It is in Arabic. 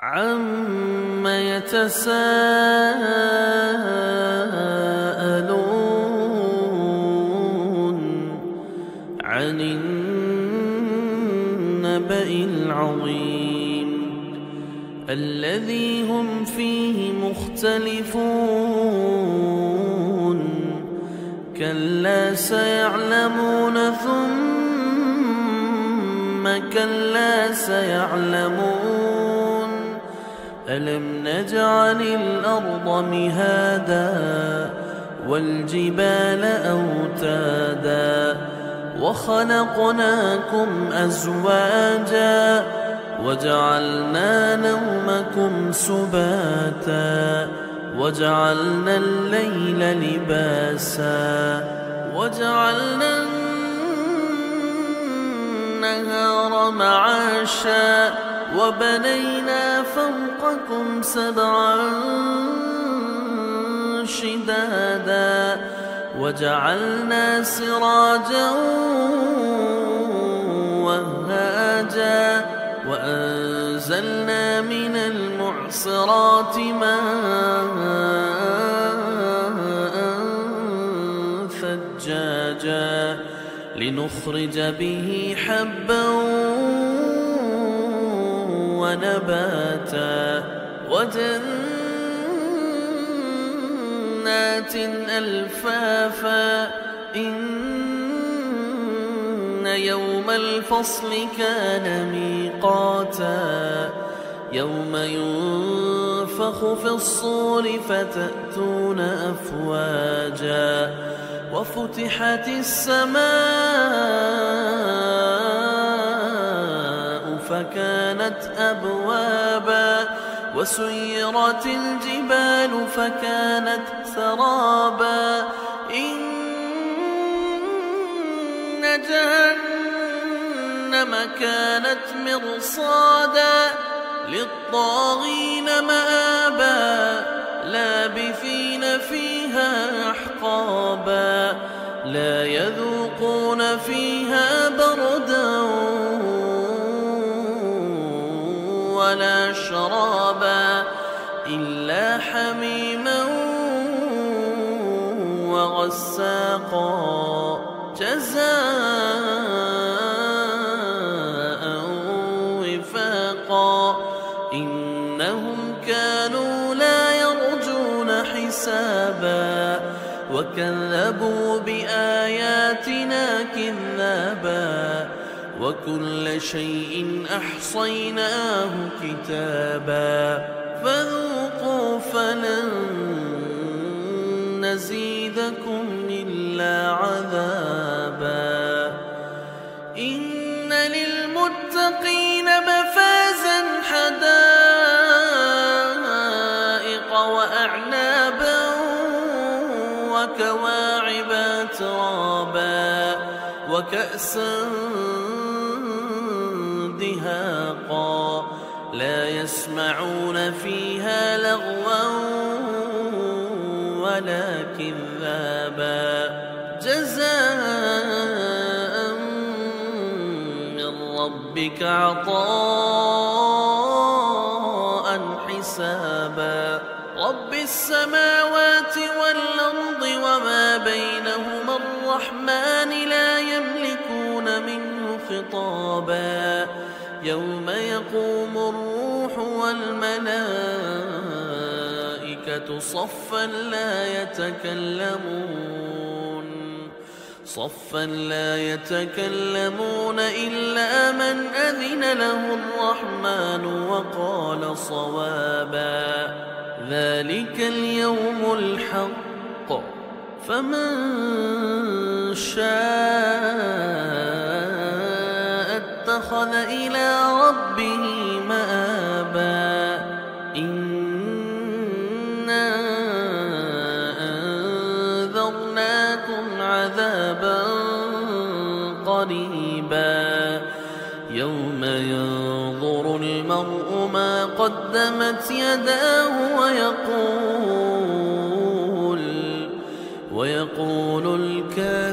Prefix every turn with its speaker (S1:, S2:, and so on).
S1: عَمَّ يَتَسَاءَلُونَ عَنِ النَّبَإِ الْعَظِيمِ الَّذِي هُمْ فِيهِ مُخْتَلِفُونَ كَلَّا سَيَعْلَمُونَ ثُمَّ كَلَّا سَيَعْلَمُونَ أَلَمْ نَجْعَلِ الْأَرْضَ مِهَادًا وَالْجِبَالَ أَوْتَادًا وَخَلَقْنَاكُمْ أَزْوَاجًا وَجَعَلْنَا نَوْمَكُمْ سُبَاتًا وَجَعَلْنَا اللَّيْلَ لِبَاسًا وَجَعَلْنَا النَّهَارَ مَعَاشًا وَبَنَيْنَا فَوْقَكُمْ سَبْعًا شِدَادًا وَجَعَلْنَا سِرَاجًا وَهَّاجًا وَأَنزَلْنَا مِنَ الْمُعْصِرَاتِ مَاءً ثَجَّاجًا لِنُخْرِجَ بِهِ حَبًّا وَنَبَاتًا وَجَنَّاتٍ أَلْفَافًا إِنَّ يَوْمَ الْفَصْلِ كَانَ مِيقَاتًا يَوْمَ يُنفَخُ فِي الصُّورِ فَتَأْتُونَ أَفْوَاجًا وَفُتِحَتِ السَّمَاءُ فَكَانَتْ أَبْوَابًا وَسُيِّرَتِ الْجِبَالُ فَكَانَتْ سَرَابًا إِنَّ جَهَنَّمَ كَانَتْ مِرْصَادًا لِلطَّاغِينَ مَآبًا لَابِثِينَ فِيهَا أَحْقَابًا لَا يَذُوقُونَ فِيهَا بَرْدًا وَلَا شَرَابًا إِلَّا حَمِيمًا وَغَسَّاقًا جَزَاءً وِفَاقًا إِنَّهُمْ كَانُوا لَا يَرْجُونَ حِسَابًا وَكَذَّبُوا بِآيَاتِنَا كِذَّابًا وَكُلَّ شَيْءٍ أَحْصَيْنَاهُ كِتَابًا فَذُوقُوا فَلَن نَّزِيدَكُمْ إِلَّا عَذَابًا إِنَّ لِلْمُتَّقِينَ مَفَازًا حَدَائِقَ وَأَعْنَابًا وَكَوَاعِبَ أَتْرَابًا وَكَأْسًا دِهَاقًا لَا يَسْمَعُونَ فِيهَا لَغْوًا وَلَا كِذَّابًا جَزَاءً مِّن رَّبِّكَ عَطَاءً حِسَابًا رَّبِّ السَّمَاوَاتِ وَالْأَرْضِ وَمَا بَيْنَهُمَا الرَّحْمَٰنِ لَا يَمْلِكُونَ مِنْهُ خِطَابًا يَوْمَ يَقُومُ الرُّوحُ وَالْمَلَائِكَةُ صَفًّا لَّا يَتَكَلَّمُونَ إِلَّا مَنْ أَذِنَ لَهُ الرَّحْمَٰنُ وَقَالَ صَوَابًا ذَلِكَ الْيَوْمُ الْحَقُّ فَمَن شَاءَ اتَّخَذَ إِلَىٰ رَبِّهِ مَآبًا إِنَّا أَنذَرْنَاكُمْ عَذَابًا قَرِيبًا يَوْمَ يَنظُرُ الْمَرْءُ مَا قَدَّمَتْ يَدَاهُ ويقول الكافر